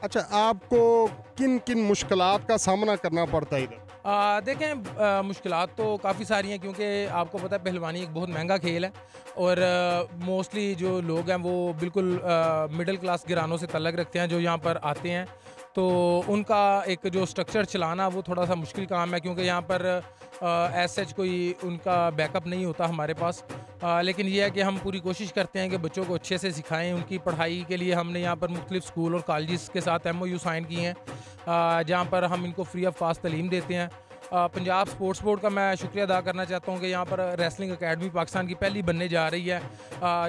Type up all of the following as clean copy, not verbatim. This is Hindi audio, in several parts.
अच्छा, आपको किन-किन मुश्किलात का सामना करना पड़ता है इधर? देखें, मुश्किलात तो काफ़ी सारी हैं क्योंकि आपको पता है पहलवानी एक बहुत महंगा खेल है और मोस्टली जो लोग हैं वो बिल्कुल मिडिल क्लास घरानों से तल्लक रखते हैं जो यहाँ पर आते हैं। तो उनका एक जो स्ट्रक्चर चलाना वो थोड़ा सा मुश्किल काम है क्योंकि यहाँ पर एज सच कोई उनका बैकअप नहीं होता हमारे पास। लेकिन ये है कि हम पूरी कोशिश करते हैं कि बच्चों को अच्छे से सिखाएं। उनकी पढ़ाई के लिए हमने यहाँ पर मुख्तलिफ स्कूल और कॉलेजेस के साथ MOU साइन किए हैं, जहाँ पर हम इनको फ्री ऑफ कॉस्ट तालीम देते हैं। पंजाब स्पोर्ट्स बोर्ड का मैं शुक्रिया अदा करना चाहता हूँ कि यहाँ पर रेसलिंग एकेडमी पाकिस्तान की पहली बनने जा रही है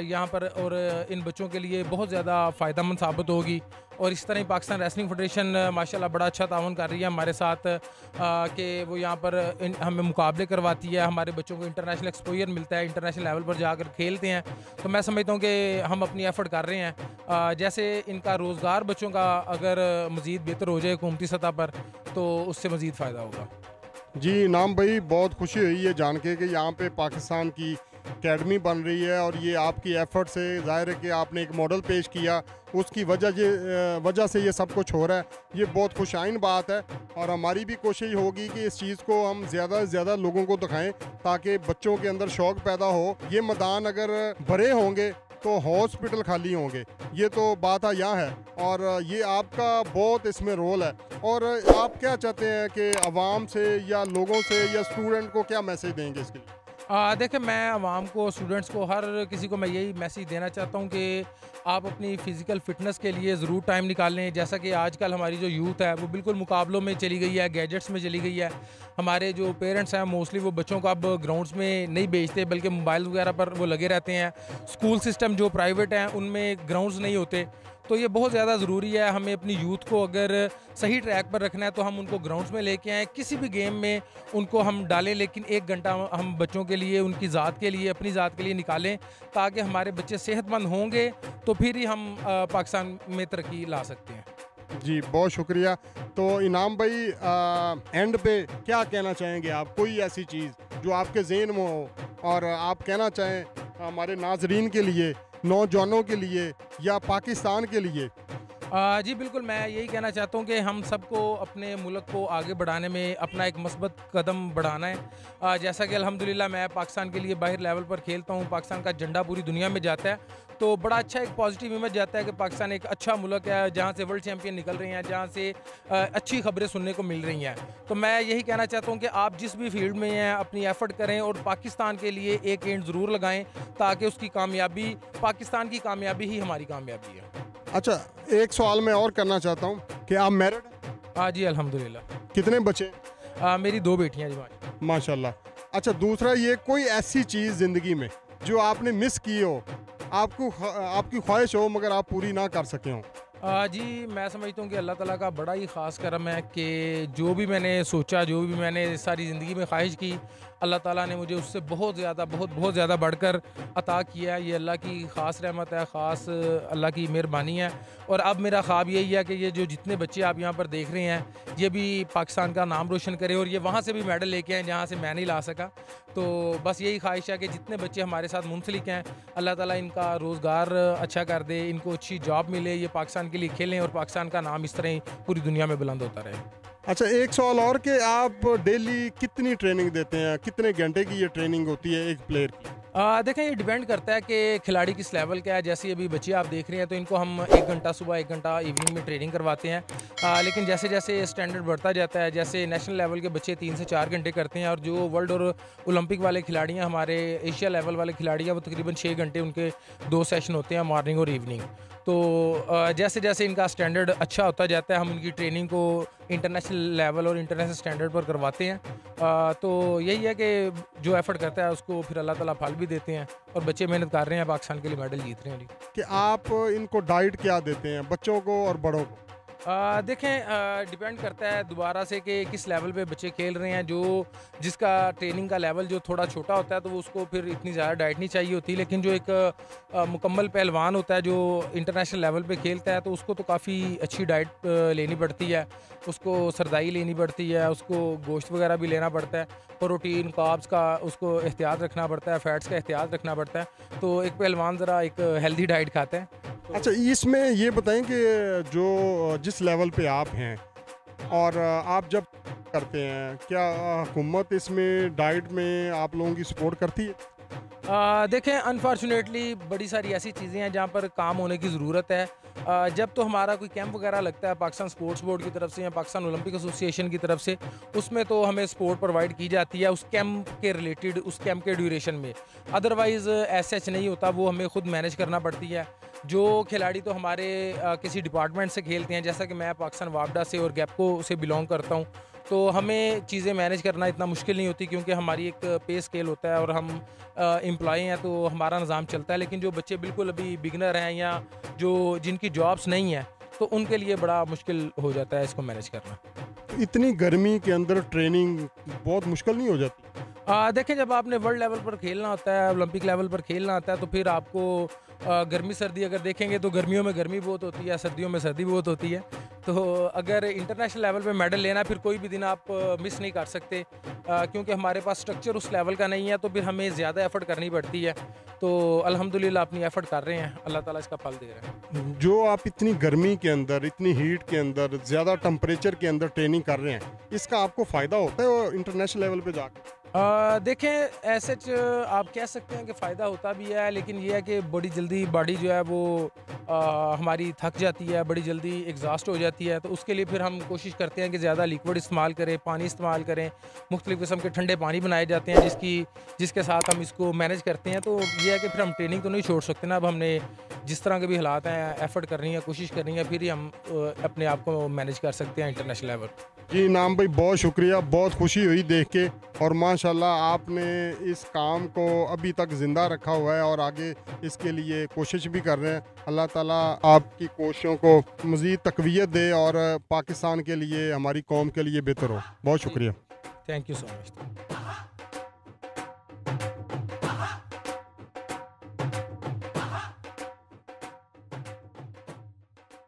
यहाँ पर, और इन बच्चों के लिए बहुत ज़्यादा फ़ायदेमंद साबित होगी। और इस तरह ही पाकिस्तान रेसलिंग फेडरेशन माशाल्लाह बड़ा अच्छा ताउन कर रही है हमारे साथ, कि वो यहाँ पर हमें मुकाबले करवाती है, हमारे बच्चों को इंटरनेशनल एक्सपोजर मिलता है, इंटरनेशनल लेवल पर जाकर खेलते हैं। तो मैं समझता हूँ कि हम अपनी एफ़र्ट कर रहे हैं। जैसे इनका रोज़गार बच्चों का अगर मज़ीद बेहतर हो जाए हुकूमती सतह पर तो उससे मज़ीद फ़ायदा होगा। जी, नाम भाई, बहुत खुशी हुई है जान के कि यहाँ पे पाकिस्तान की एकेडमी बन रही है और ये आपकी एफ़र्ट से ज़ाहिर है कि आपने एक मॉडल पेश किया, उसकी वजह से ये सब कुछ हो रहा है। ये बहुत खुशाइन बात है और हमारी भी कोशिश होगी कि इस चीज़ को हम ज़्यादा से ज़्यादा लोगों को दिखाएं ताकि बच्चों के अंदर शौक़ पैदा हो। ये मैदान अगर भरे होंगे तो हॉस्पिटल खाली होंगे, ये तो बात यहाँ है और ये आपका बहुत इसमें रोल है। और आप क्या चाहते हैं कि आवाम से या लोगों से या स्टूडेंट को क्या मैसेज देंगे इसके लिए? देखिए, मैं आवाम को, स्टूडेंट्स को, हर किसी को मैं यही मैसेज देना चाहता हूँ कि आप अपनी फ़िज़िकल फ़िटनेस के लिए ज़रूर टाइम निकालें। जैसा कि आजकल हमारी जो यूथ है वो बिल्कुल मुकाबलों में चली गई है, गैजेट्स में चली गई है। हमारे जो पेरेंट्स हैं मोस्टली वो बच्चों को अब ग्राउंड्स में नहीं भेजते बल्कि मोबाइल वगैरह पर वो लगे रहते हैं। स्कूल सिस्टम जो प्राइवेट हैं उनमें ग्राउंड्स नहीं होते। तो ये बहुत ज़्यादा ज़रूरी है, हमें अपनी यूथ को अगर सही ट्रैक पर रखना है तो हम उनको ग्राउंड्स में लेके आएँ, किसी भी गेम में उनको हम डालें, लेकिन 1 घंटा हम बच्चों के लिए, उनकी ज़ात के लिए, अपनी ज़ात के लिए निकालें ताकि हमारे बच्चे सेहतमंद होंगे तो फिर ही हम पाकिस्तान में तरक्की ला सकते हैं। जी, बहुत शुक्रिया। तो इनाम भाई, एंड पे क्या कहना चाहेंगे आप? कोई ऐसी चीज़ जो आपके ज़हन में हो और आप कहना चाहें हमारे नाज़रीन के लिए, नौजवानों के लिए या पाकिस्तान के लिए? जी बिल्कुल, मैं यही कहना चाहता हूँ कि हम सबको अपने मुल्क को आगे बढ़ाने में अपना एक मस्बत कदम बढ़ाना है। जैसा कि अल्हम्दुलिल्लाह मैं पाकिस्तान के लिए बाहर लेवल पर खेलता हूँ, पाकिस्तान का झंडा पूरी दुनिया में जाता है, तो बड़ा अच्छा एक पॉजिटिव इमेज जाता है कि पाकिस्तान एक अच्छा मुल्क है जहाँ से वर्ल्ड चैम्पियन निकल रहे हैं, जहाँ से अच्छी खबरें सुनने को मिल रही हैं। तो मैं यही कहना चाहता हूँ कि आप जिस भी फील्ड में हैं अपनी एफ़र्ट करें और पाकिस्तान के लिए एक एंड ज़रूर लगाएँ ताकि उसकी कामयाबी, पाकिस्तान की कामयाबी ही हमारी कामयाबी है। अच्छा, एक सवाल मैं और करना चाहता हूँ कि आप मैरिड हैं? हाँ जी, अल्हम्दुलिल्लाह। कितने बच्चे? मेरी 2 बेटियाँ जी। माशाल्लाह। अच्छा, दूसरा ये कोई ऐसी चीज़ ज़िंदगी में जो आपने मिस की हो, आपकी ख्वाहिश हो मगर आप पूरी ना कर सके हों? जी, मैं समझता हूँ कि अल्लाह ताला का बड़ा ही ख़ास करम है कि जो भी मैंने सोचा, जो भी मैंने सारी ज़िंदगी में ख्वाहिश की, अल्लाह ताला ने मुझे उससे बहुत ज़्यादा, बहुत ज़्यादा बढ़कर अता किया है। ये अल्लाह की ख़ास रहमत है, ख़ास अल्लाह की मेहरबानी है। और अब मेरा ख्वाब यही है कि ये जो जितने बच्चे आप यहाँ पर देख रहे हैं, ये भी पाकिस्तान का नाम रोशन करें और ये वहाँ से भी मेडल लेके आएँ जहाँ से मैं नहीं ला सका। तो बस यही ख्वाहिश है कि जितने बच्चे हमारे साथ मुंसलिक हैं, अल्लाह ताला इनका रोज़गार अच्छा कर दे, इनको अच्छी जॉब मिले, ये पाकिस्तान के लिए खेलें और पाकिस्तान का नाम इस तरह ही पूरी दुनिया में बुलंद होता रहे। अच्छा, एक सवाल और कि आप डेली कितनी ट्रेनिंग देते हैं? कितने घंटे की ये ट्रेनिंग होती है एक प्लेयर की? देखें, ये डिपेंड करता है कि खिलाड़ी किस लेवल का है। जैसे अभी बच्चे आप देख रहे हैं तो इनको हम 1 घंटा सुबह, 1 घंटा इवनिंग में ट्रेनिंग करवाते हैं। लेकिन जैसे जैसे स्टैंडर्ड बढ़ता जाता है, जैसे नेशनल लेवल के बच्चे 3 से 4 घंटे करते हैं और जो वर्ल्ड और ओलंपिक वाले खिलाड़ी हैं, हमारे एशिया लेवल वाले खिलाड़ी हैं, वो तकरीबन 6 घंटे उनके 2 सेशन होते हैं, मॉर्निंग और इवनिंग। तो जैसे जैसे इनका स्टैंडर्ड अच्छा होता जाता है हम उनकी ट्रेनिंग को इंटरनेशनल लेवल और इंटरनेशनल स्टैंडर्ड पर करवाते हैं। तो यही है कि जो एफ़र्ट करता है उसको फिर अल्लाह ताला फल भी देते हैं और बच्चे मेहनत कर रहे हैं, पाकिस्तान के लिए मेडल जीत रहे हैं जी। कि आप इनको डाइट क्या देते हैं, बच्चों को और बड़ों को? देखें, डिपेंड करता है दोबारा से कि किस लेवल पे बच्चे खेल रहे हैं। जो जिसका ट्रेनिंग का लेवल जो थोड़ा छोटा होता है तो वो उसको फिर इतनी ज़्यादा डाइट नहीं चाहिए होती, लेकिन जो एक मुकम्मल पहलवान होता है जो इंटरनेशनल लेवल पे खेलता है तो उसको तो काफ़ी अच्छी डाइट लेनी पड़ती है, उसको सरदाई लेनी पड़ती है, उसको गोश्त वगैरह भी लेना पड़ता है, प्रोटीन कार्ब्स का उसको एहतियात रखना पड़ता है, फ़ैट्स का एहतियात रखना पड़ता है। तो एक पहलवान ज़रा एक हेल्दी डाइट खाता है। अच्छा, इसमें ये बताएं कि जो जिस लेवल पे आप हैं और आप जब करते हैं, क्या हुकूमत इसमें डाइट में आप लोगों की सपोर्ट करती है? देखें, अनफॉर्चुनेटली बड़ी सारी ऐसी चीज़ें हैं जहाँ पर काम होने की ज़रूरत है। जब तो हमारा कोई कैंप वगैरह लगता है पाकिस्तान स्पोर्ट्स बोर्ड की तरफ से या पाकिस्तान ओलंपिक एसोसिएशन की तरफ से, उसमें तो हमें सपोर्ट प्रोवाइड की जाती है उस कैंप के रिलेटेड, उस कैंप के ड्यूरेशन में। अदरवाइज़ ऐसा नहीं होता, वो हमें खुद मैनेज करना पड़ती है। जो खिलाड़ी तो हमारे किसी डिपार्टमेंट से खेलते हैं, जैसा कि मैं पाकिस्तान वापडा से और गैपको से बिलोंग करता हूँ, तो हमें चीज़ें मैनेज करना इतना मुश्किल नहीं होती, क्योंकि हमारी एक पे स्केल होता है और हम एम्प्लॉय हैं, तो हमारा निज़ाम चलता है। लेकिन जो बच्चे बिल्कुल अभी बिगनर हैं या जो जिनकी जॉब्स नहीं है, तो उनके लिए बड़ा मुश्किल हो जाता है इसको मैनेज करना। इतनी गर्मी के अंदर ट्रेनिंग बहुत मुश्किल नहीं हो जाती? देखें, जब आपने वर्ल्ड लेवल पर खेलना होता है, ओलंपिक लेवल पर खेलना होता है, तो फिर आपको गर्मी सर्दी अगर देखेंगे तो गर्मियों में गर्मी बहुत होती है, सर्दियों में सर्दी बहुत होती है। तो अगर इंटरनेशनल लेवल पे मेडल लेना, फिर कोई भी दिन आप मिस नहीं कर सकते, क्योंकि हमारे पास स्ट्रक्चर उस लेवल का नहीं है, तो फिर हमें ज़्यादा एफर्ट करनी पड़ती है। तो अल्हम्दुलिल्लाह अपनी एफर्ट कर रहे हैं, अल्लाह ताला इसका फल दे रहे हैं। जो आप इतनी गर्मी के अंदर, इतनी हीट के अंदर, ज़्यादा टेम्परेचर के अंदर ट्रेनिंग कर रहे हैं, इसका आपको फ़ायदा होता है और इंटरनेशनल लेवल पे जाकर? देखें, ऐसे आप कह सकते हैं कि फ़ायदा होता भी है, लेकिन ये है कि बड़ी जल्दी बॉडी जो है वो हमारी थक जाती है, बड़ी जल्दी एग्जॉस्ट हो जाती है। तो उसके लिए फिर हम कोशिश करते हैं कि ज़्यादा लिक्विड इस्तेमाल करें, पानी इस्तेमाल करें, मुख्तलिफ़ किस्म के ठंडे पानी बनाए जाते हैं जिसके साथ हम इसको मैनेज करते हैं। तो ये है कि फिर हम ट्रेनिंग तो नहीं छोड़ सकते ना, अब हमने जिस तरह के भी हालात हैं एफ़र्ट करनी है, कोशिश करनी है, फिर ही हम अपने आप को मैनेज कर सकते हैं इंटरनेशनल लेवल। जी नाम भाई, बहुत शुक्रिया, बहुत खुशी हुई देख के, और माशाल्लाह आपने इस काम को अभी तक ज़िंदा रखा हुआ है और आगे इसके लिए कोशिश भी कर रहे हैं। अल्लाह ताला आपकी कोशिशों को मज़ीद तक़वियत दे और पाकिस्तान के लिए, हमारी कौम के लिए बेहतर हो। बहुत शुक्रिया। Thank you so much.